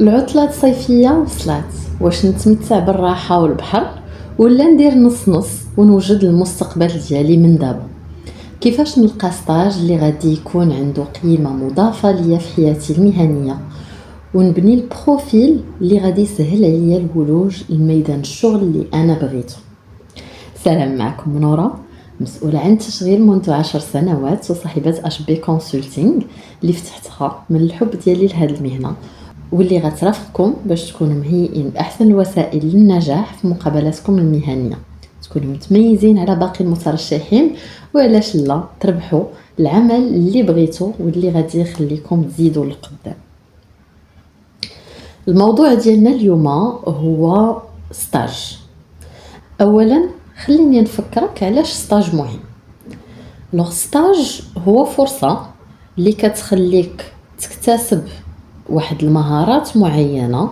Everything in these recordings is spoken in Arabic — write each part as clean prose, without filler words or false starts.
العطلة الصيفية وصلات، واش نتمتع بالراحة والبحر ولا ندير نص نص ونوجد المستقبل ديالي من دابا؟ كيفاش نلقى ستاج اللي غادي يكون عنده قيمة مضافة ليا في حياتي المهنية ونبني البروفيل اللي غادي يسهل عليا الولوج لميدان الشغل اللي انا بغيته. سلام، معكم نورا، مسؤولة عن التشغيل منذ 10 سنوات وصاحبة اش بي كونسلتينغ اللي فتحتها من الحب ديالي لهاد المهنة، واللي غترافقكم باش تكونوا مهيئين باحسن الوسائل للنجاح في مقابلاتكم المهنيه، تكونوا متميزين على باقي المترشحين، وعلاش لا تربحوا العمل اللي بغيتو واللي غادي يخليكم تزيدوا لقدام. الموضوع ديالنا اليوم هو ستاج. اولا خليني نفكرك علاش ستاج مهم. لو ستاج هو فرصه اللي كتخليك تكتسب واحد المهارات معينة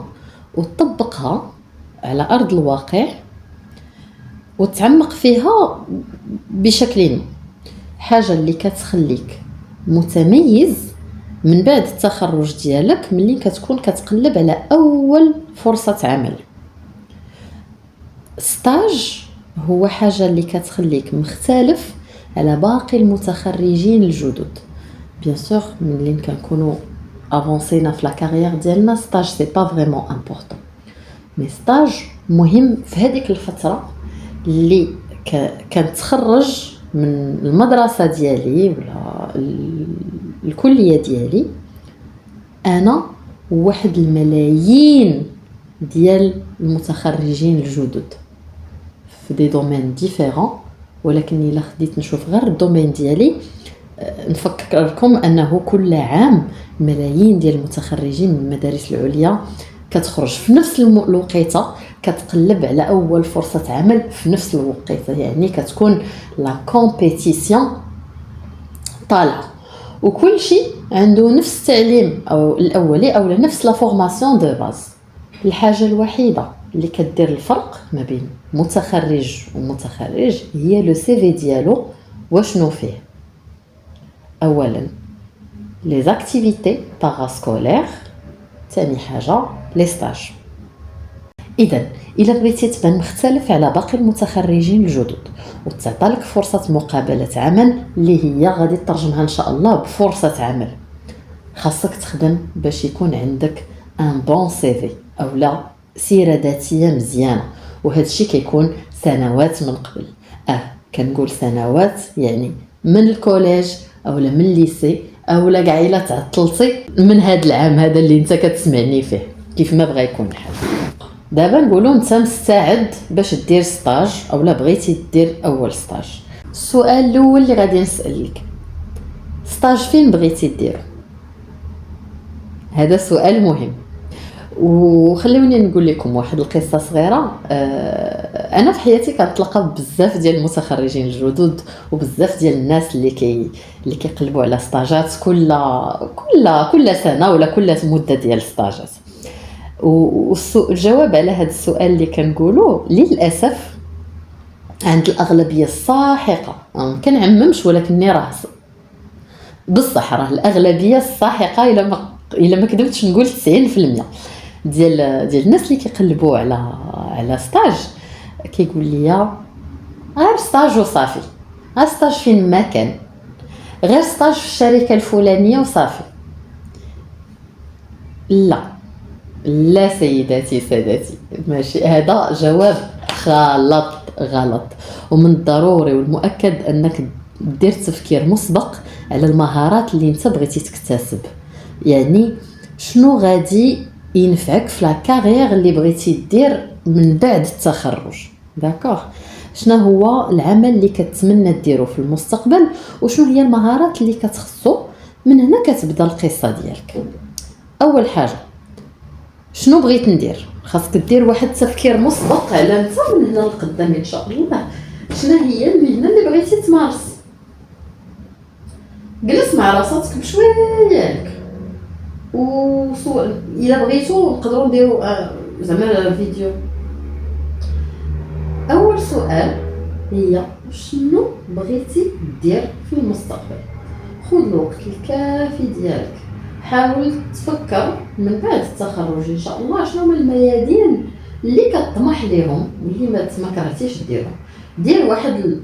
وتطبقها على أرض الواقع وتعمق فيها بشكل حاجة اللي كتخليك متميز من بعد التخرج ديالك، ملي كتكون كتقلب على أول فرصة عمل. ستاج هو حاجة اللي كتخليك مختلف على باقي المتخرجين الجدد. بيان سور ملي كنكونوا افونسينا في لا كارير ديالنا ستاج سي با فريمون امبورطون، مي ستاج مهم في هذيك الفتره اللي كنتخرج من المدرسه ديالي ولا الكليه ديالي انا وواحد الملايين ديال المتخرجين الجدد في دي دومين ديفيرون. ولكن الا خديت نشوف غير الدومين ديالي، نفكركم انه كل عام ملايين ديال المتخرجين من المدارس العليا كتخرج في نفس الوقيته كتقلب على اول فرصه عمل في نفس الوقيته، يعني كتكون لا كومبيتيسيون طالعه، وكل شيء عنده نفس التعليم او الاولي او نفس لا فورماسيون دو باز. الحاجه الوحيده اللي كدير الفرق ما بين متخرج ومتخرج هي لو سي في ديالو واشنو فيه. اولا لي زاكتيفيتي باراسكولير، ثاني حاجه لي ستاج. اذا الا بغيتي تبان مختلف على باقي المتخرجين الجدد وتعطى لك فرصه مقابله عمل اللي هي غادي تترجمها ان شاء الله بفرصه عمل، خاصك تخدم باش يكون عندك ان بون سي في او لا سيره ذاتيه مزيانه. وهذا الشيء كيكون سنوات من قبل، كنقول سنوات يعني من الكوليج اولا من الليسي اولا كاع الا تعطلتي من هذا العام هذا اللي انت كتسمعني فيه، كيف ما بغى يكون الحال. دابا نقولوا انت مستعد باش دير ستاج اولا بغيتي دير اول ستاج. السؤال الاول اللي غادي نسالك، ستاج فين بغيتي ديرو؟ هذا سؤال مهم. وخلوني نقول لكم واحد القصه صغيره. انا في حياتي كنتلاقى بزاف ديال المتخرجين الجدد وبزاف ديال الناس اللي كيقلبوا على ستاجات كل سنه ولا كل مده ديال ستاجات. والجواب على هذا السؤال اللي كنقولوا للاسف عند الاغلبيه الساحقه، كنعممش ولكني راه بصح راه الاغلبيه الساحقه الا ما كذبتش نقول 90% ديال الناس اللي كيقلبوا على ستاج كيقول لي غير ستاج وصافي، ستاج فين ما كان، غير ستاج في الشركه الفلانيه وصافي. لا سيداتي سادتي، ماشي، هذا جواب غلط. ومن الضروري والمؤكد انك دير تفكير مسبق على المهارات اللي انت بغيتي تكتسب، يعني شنو غادي ينفعك في لا كارير اللي بغيتي دير من بعد التخرج. داكوغ، شنو هو العمل اللي كتمنى ديرو في المستقبل وشنو هي المهارات اللي كتخصو. من هنا كتبدا القصه ديالك. اول حاجه شنو بغيت ندير، خاصك دير واحد التفكير مسبق على انت من هنا لقدام ان شاء الله شنو هي المهنه اللي بغيتي تمارس. جلس مع راسك بشويه ياك، الا بغيتو نقدروا نديروا زعما فيديو. اول سؤال هي شنو بغيتي دير في المستقبل. خذ الوقت الكافي ديالك، حاول تفكر من بعد التخرج ان شاء الله شنو هما الميادين اللي كطمح ليهم واللي ما كرهتيش ديرهم. دير واحد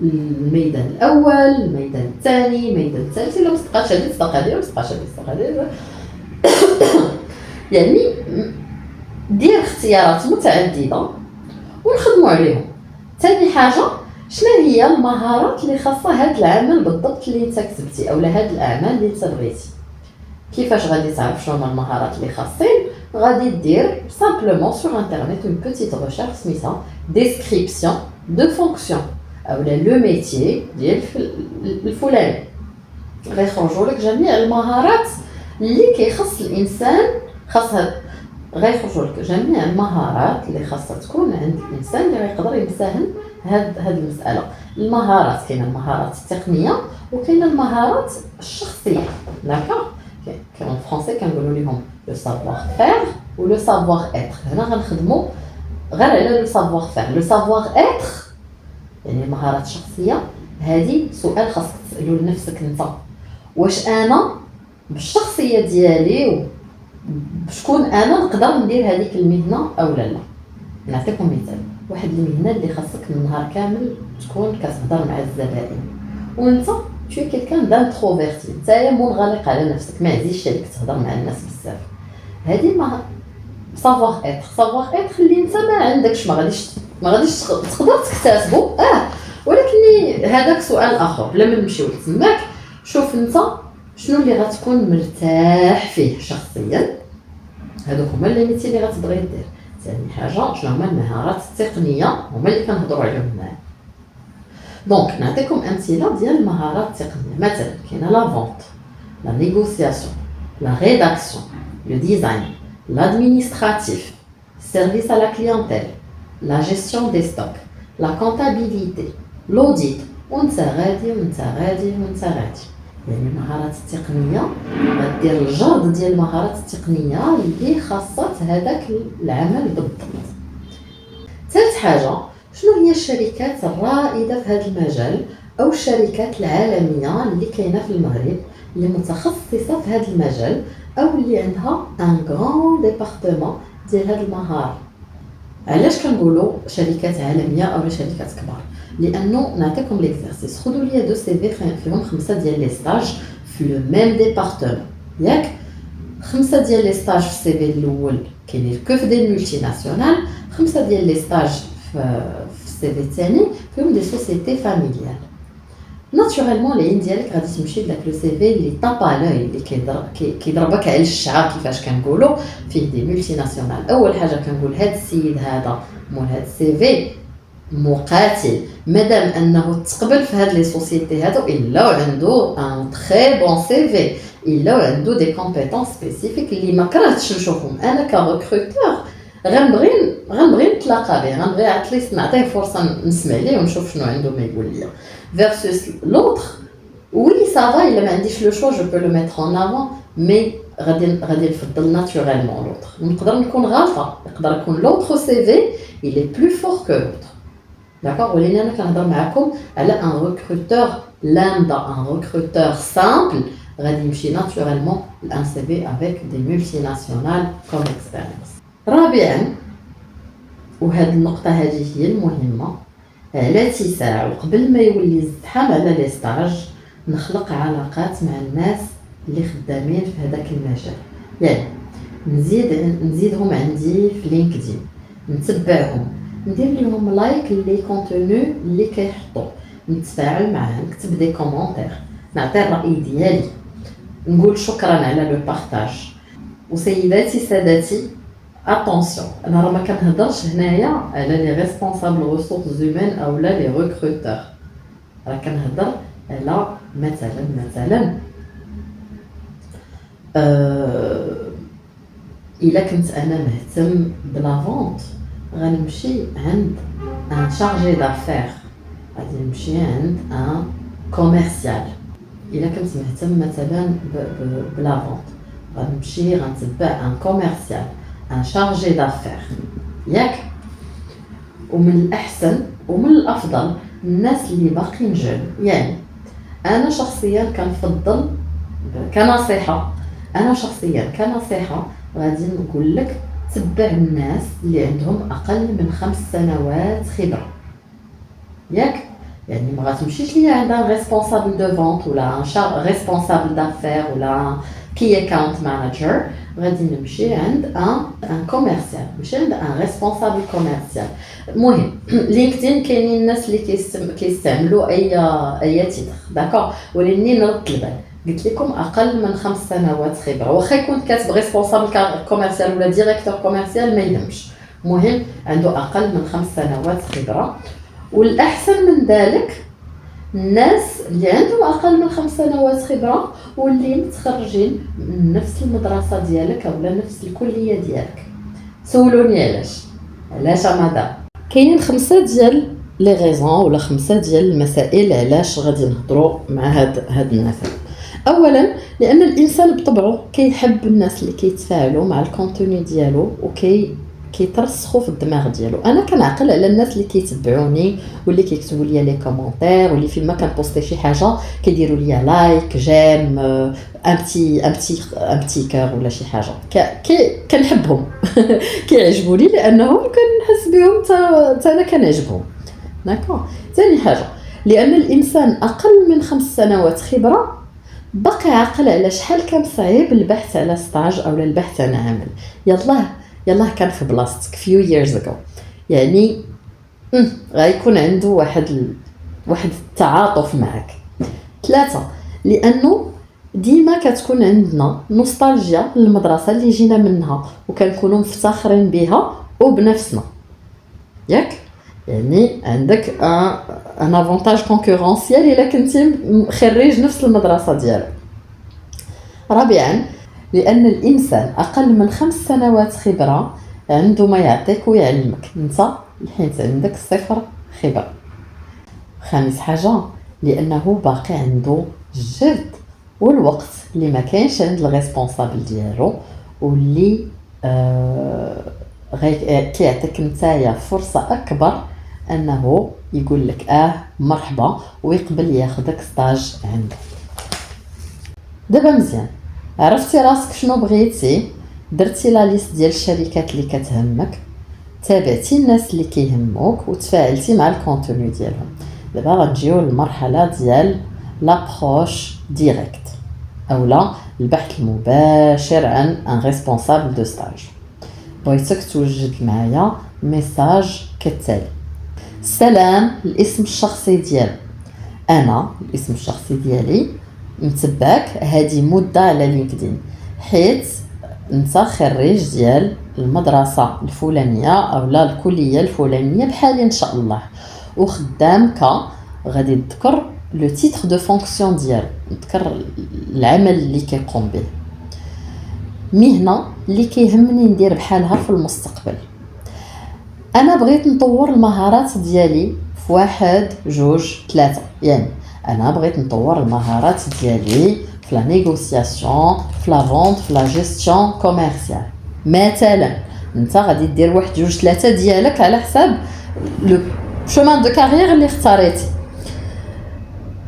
الميدان الاول، الميدان الثاني، الميدان الثالث. الا ما صدقاتش هذه تصدق هذه، ما صدقاتش هذه تصدق هذه. يعني دير اختيارات متعدده ونخدموا عليهم. ثاني حاجه، شنو هي المهارات اللي خاصه هذا العمل بالضبط اللي انت كتبتي اولا هاد الاعمال اللي انت بغيتي؟ كيفاش غادي تعرف شنو هما المهارات اللي خاصين؟ غادي دير سامبلومون سور انترنيت اون بوتيت ريشيرش سميتها ديسكريبسيون دو فونكسيون اولا لو ميتيي ديال الفلاني. غيخرجوا لك جميع المهارات اللي كيخص الانسان. غيخرجوا لك جميع المهارات اللي خاصها تكون عند الانسان اللي غيقدر يساهم هاد المساله. المهارات كاينه المهارات التقنيه وكاينه المهارات الشخصيه. داكوغ، كاين فرونسي كنقولوا لهم لو سافوار فير و لو سافوار اتر. هنا غنخدموا غير على لو سافوار فير. لو سافوار اتر يعني المهارات الشخصيه، هذه سؤال خاصك تسالو لنفسك انت، واش انا بالشخصيه ديالي بشكون انا نقدر ندير هذيك المهنه او لا. نعطيكم مثال، واحد المهنه اللي خاصك النهار كامل تكون كتهضر مع الزبائن وانت شويه كيلكان دانتروفيرتي، نتايا منغلق على نفسك، ما عزيزش عليك تهضر مع الناس بزاف. هذه ما سافوار اتر. سافوار اتر اللي انت ما عندكش، ما غاديش تقدر تكتسبه. ولكن هذاك سؤال اخر. لما نمشيو لتماك، شوف انت شنو اللي غتكون مرتاح فيه شخصيا، هذوك هما اللي ميتي اللي غتبغي دير. ثاني حاجه، شنو هما المهارات التقنيه هما اللي كنهضروا عليهم هنايا. دونك نعطيكم امثله ديال المهارات التقنيه. مثلا كاينه لا فونت، لا نيغوسياسيون، لا ريداكسيون، لو ديزاين، l'administratif, service à la clientèle, la gestion des stocks, la comptabilité, l'audit. وانت غادي وانت غادي وانت غادي. يعني المهارات التقنيه غدير الجرد ديال المهارات التقنيه اللي خاصه هذاك العمل بالضبط. ثالث حاجه، شنو هي الشركات الرائده في هذا المجال او الشركات العالميه اللي كاينه في المغرب اللي متخصصه في هذا المجال او اللي عندها ان غران ديبارتمون ديال هذه المهاره. علاش كنقولوا شركات عالميه او شركات كبار؟ لانه نعطيكم ليكزارسيس. خذوا لي دو سي في فيهم 5 ديال لي ستاج في لو ميم ديبارتمون، ياك 5 ديال لي ستاج في السي في الاول كاينين كو في دي مولتي ناسيونال، 5 ديال لي ستاج في السي في الثاني فيهم دي سوسيتي فاميليال. ناتورالمون العين ديالك غادي تمشي لداك لو سي في اللي طابا لوي، اللي كيضربك على الشعار كيفاش كنقولوا فيه دي مولتي ناسيونال. اول حاجه كنقول هذا السيد هذا مول هذا السي في مقاتل، مادام انه تقبل في هاد لي سوسيتي هادو الا عنده ان تري بون سي في، الا عنده دي كومبيتونس سبيسيفيك اللي ما كرهتش نشوفهم. انا كريكروتور غنبغي نتلاقى به، غنبغي اتليست نعطيه فرصه نسمع ليه ونشوف شنو عنده ما يقول لي. فيرسوس لوطر وي سافا الا ما عنديش لو شو جو بو لو ميتر ان افون، مي غادي نفضل ناتورالمون لوطر. نقدر نكون غلطه، يقدر يكون لوطر سي في il est plus fort que l'autre. D'accord, ولكن انا كنهضر معكم على ان ريكروتور لامدا، ان ريكروتور سامبل غادي يمشي ناتورالمون لان سي في افيك دي مولتي ناسيونال كوم اكسبيرينس. رابعا، وهذه النقطه هذه هي المهمه، على اتساع وقبل ما يولي الزحام على لي ستاج نخلق علاقات مع الناس اللي خدامين في هذاك المجال. يعني نزيدهم عندي في لينكدين، نتبعهم، ندير لهم لايك لي كونتوني اللي كيحطوا، نتفاعل معاهم، نكتب دي كومونتير، نعطي الراي ديالي، نقول شكرا على لو بارطاج. وسيداتي سادتي اتونسيون، انا راه ما كنهضرش هنايا على لي ريسبونسابل ريسورس هيومان او لا لي ريكروتور، راه كنهضر على مثلا الا كنت انا مهتم بلا فونت غنمشي عند ان شارجي دافير، غادي نمشي عند ان كوميرسيال. الا كنت مهتم مثلا بلا فونت غنمشي غنتبع ان كوميرسيال، ان شارجي دافير، ياك. ومن الاحسن ومن الافضل الناس اللي باقيين جون، يعني انا شخصيا كنفضل كنصيحه انا شخصيا كنصيحه غادي نقول لك تبع الناس اللي عندهم اقل من 5 سنوات خبره، ياك؟ يعني ما غتمشيش ليا عند ان ريسبونسابل دو فونت ولا ان ريسبونسابل دافير ولا كي اكاونت مانجر، غادي نمشي عند ان كوميرسيال، ماشي عند ان ريسبونسابل كوميرسيال. المهم لينكدين كاينين الناس اللي كيستعملوا اي تيتر داكور، ولكن نرد البال قلت لكم اقل من 5 سنوات خبره، واخا يكون كاتب ريسبونسابل كوميرسيال ولا ديريكتور كوميرسيال ما يهمش، المهم عنده اقل من 5 سنوات خبره. والاحسن من ذلك الناس اللي عندهم اقل من 5 سنوات خبره واللي متخرجين من نفس المدرسه ديالك او نفس الكليه ديالك. سولوني علاش مدام؟ كاينين 5 ديال لي غيزون ولا 5 ديال المسائل علاش غادي نهضروا مع هاد الناس. اولا لان الانسان بطبعه كيحب الناس اللي كيتفاعلوا مع الكونتوني ديالو كيترسخوا في الدماغ ديالو. انا كنعقل على الناس اللي كيتبعوني واللي كيكتبوا لي لي كومونتير واللي فيما كنبوستي شي حاجه كيديروا لي لايك جيم ان بتي كور ولا شي حاجه كنحبهم كيعجبوني لانهم كنحس بهم حتى انا كنعجبهم. داكور. ثاني حاجه لان الانسان اقل من 5 سنوات خبره باقي عاقل على شحال كان صعيب البحث على ستاج او البحث عن عمل. يلا كان في بلاصتك few years ago، يعني غيكون عنده واحد التعاطف معك. 3 لانه ديما كتكون عندنا نوستالجيا للمدرسه اللي جينا منها وكنكونوا مفتخرين بها وبنفسنا، ياك؟ يعني عندك ان افونتاج كونكورونسيال الا كنتي خريج نفس المدرسه ديالك. رابعا لان الانسان اقل من 5 سنوات خبره عنده ما يعطيك ويعلمك انت حيت عندك 0 خبره. خامس حاجه لانه باقي عنده الجهد والوقت اللي ما كاينش عند الريسبونسابل ديالو، واللي كيعطيك نتايا فرصه اكبر انه يقول لك مرحبا ويقبل ياخذك ستاج عنده. دابا مزيان عرفتي راسك شنو بغيتي، درتي لا ليست ديال الشركات اللي كتهمك، تابعتي الناس اللي كيهموك وتفاعلتي مع الكونتوني ديالهم. دابا غنجيو للمرحله ديال لابروش ديريكت اولا البحث المباشر عن ان ريسبونسابل دو ستاج. بغيتك توجد معايا ميساج كالتالي: سلام، الاسم الشخصي ديالي انا، الاسم الشخصي ديالي متبعك هذه مده على لينكدين حيت انت خريج ديال المدرسه الفلانيه اولا الكليه الفلانيه بحالي ان شاء الله، وخدامك غادي تذكر لو تيتر دو فونكسيون ديالو، تذكر العمل اللي كيقوم به. مهنه اللي كيهمني ندير بحالها في المستقبل. انا بغيت نطور المهارات ديالي في 1 2 3، يعني انا بغيت نطور المهارات ديالي في لا نيغوسياسيون في لا فونت في لا جيستيون كوميرسيال. مثلا انت غادي دير 1 2 3 ديالك على حساب لو شومان دو كارير اللي اختاريتي.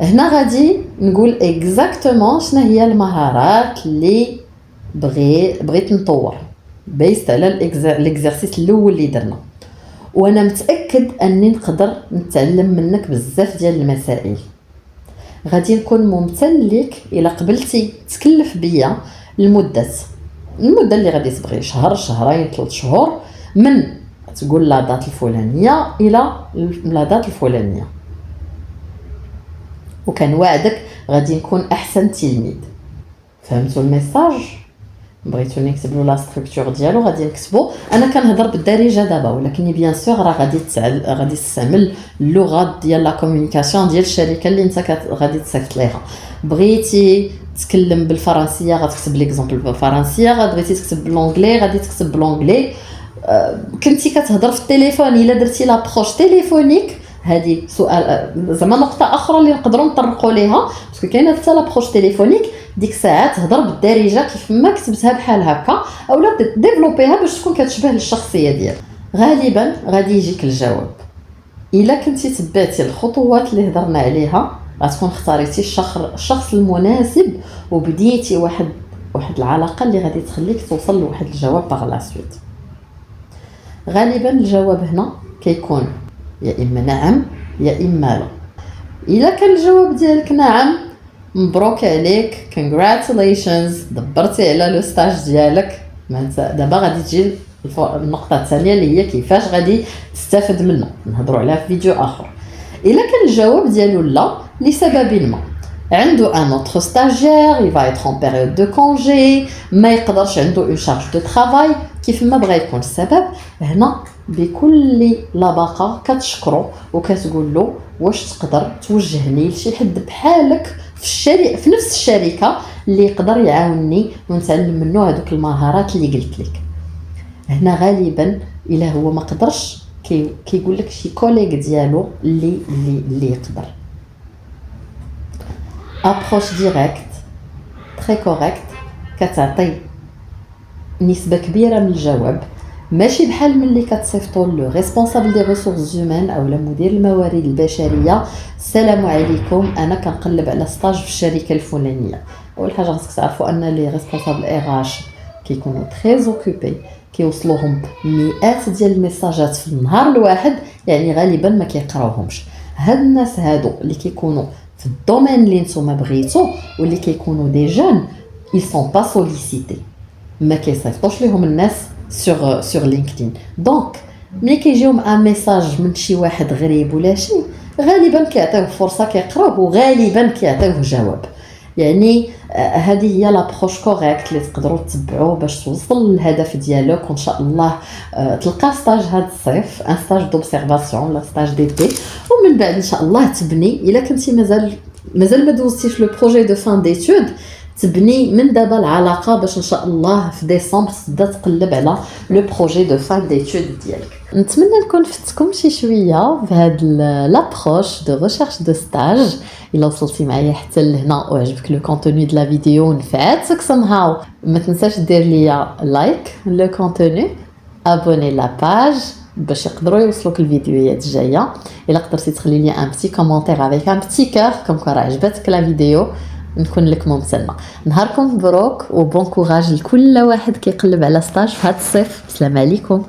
هنا غادي نقول اكزاكتومون شنو هي المهارات اللي بغيت نطور بيست على الاكزرسيس الاول اللي درنا، وانا متاكد اني نقدر نتعلم منك بزاف ديال المسائل. غادي نكون ممتن ليك الا قبلتي تكلف بيا المده اللي غادي تبغي، شهر شهرين 3 شهور، من تقول لا دات الفلانيه الى لا دات الفلانيه، وكان وعدك غادي نكون احسن تلميذ. فهمتوا الميساج؟ بغيتو نكتب له لا ستركتور ديالو غادي نكتبو. انا كنهضر بالدارجه دابا، ولكن بيان سور راه غادي تستعمل اللغه ديال لا كومونيكاسيون ديال الشركه اللي انت غادي تسافت ليها. بغيتي تتكلم بالفرنسيه غتكتب ليكزامبل بالفرنسيه، بغيتي تكتب بالانجلي غادي تكتب بالانجلي. كنتي كتهضر في التليفون الا درتي لابروش تليفونيك، هذه سؤال زعما نقطه اخرى اللي نقدروا نطرقوا ليها، باسكو كاينه حتى لابروش تليفونيك ديك الساعات تهضر بالدارجه كيف ما كتبتها بحال هكا اولا ديفلوبيها باش تكون كتشبه للشخصيه ديالك. غالبا غادي يجيك الجواب الا كنتي تبعتي الخطوات اللي هضرنا عليها غتكون اختاريتي الشخص المناسب وبديتي واحد العلاقه اللي غادي تخليك توصل لواحد الجواب باغ لا سويت. غالبا الجواب هنا كيكون يا اما نعم يا اما لا. الا كان الجواب ديالك نعم، مبروك عليك، congratulations، دبرتي على لو ستاج ديالك. دابا غادي تجي النقطه الثانيه اللي هي كيفاش غادي تستافد منه، نهضروا عليها في فيديو اخر. الا كان الجواب ديالو لا لسبب ما، عنده ان اوتر ستاجير il va être en période de congé، ما يقدرش، عنده اون شارج دو ترافاي، كيف ما بغى يكون السبب، هنا بكل لباقه كتشكرو وكتقول له واش تقدر توجهني لشي حد بحالك في نفس الشركه اللي يقدر يعاونني ونتعلم منه هذوك المهارات اللي قلت لك. هنا غالبا الا هو ما قدرش كيقول لك شي كوليغ ديالو اللي يقدر. ابروش ديريكت تري كوريكت كتعطي نسبه كبيره من الجواب، ماشي بحال ملي كتصيفطوا لو ريسبونسابل دي ريسورس هيومان او مدير الموارد البشريه، السلام عليكم انا كنقلب على ستاج في الشركه الفلانيه. اول حاجه خاصك تعرفوا ان لي ريسبونسابل اش كيكونوا تري اوكوبي، كيوصلوهم مئات ديال الميساجات في النهار الواحد، يعني غالبا ما كيقراوهمش. هاد الناس هادو اللي كيكونوا في الدومين اللي نتوما بغيتو واللي كيكونوا دي جون ils sont pas sollicités، ما كيصيفطوش ليهم الناس sur LinkedIn. دونك ملي كيجيهم ان ميساج من شي واحد غريب ولا شي، غالبا كيعطيوه فرصه كيقراوه وغالبا كيعطيوه جواب. يعني هذه هي لابروش كوريكت اللي تقدروا تتبعوا باش توصل للهدف ديالك. وان شاء الله تلقى ستاج هذا الصيف، ان ستاج دوبسيرفاسيون ولا ستاج دي بي، ومن بعد ان شاء الله تبني. الا كنتي مازال ما دوزتيش لو بروجي دو فان ديتود، تبني من دابا العلاقه باش ان شاء الله في ديسمبر تبدا تقلب على لو بروجي دو فان ديتود ديالك. نتمنى نكون فتكم شي شويه في هاد لابروش دو ريشيرش دو ستاج. الا وصلتي معايا حتى لهنا وعجبك لو كونتوني دو لا فيديو ونفعتك سمهاو، ما تنساش دير ليا لايك لو كونتوني، ابوني لا باج باش يقدروا يوصلوك الفيديوهات الجايه. الا قدرتي تخلي لي ان بتي كومونتير افيك ان بتي كور كوم كو راه عجبتك لا فيديو، نكون لك ممتنه. نهاركم مبروك وبون كوراج لكل واحد كيقلب على ستاج في هذا الصيف. السلام عليكم.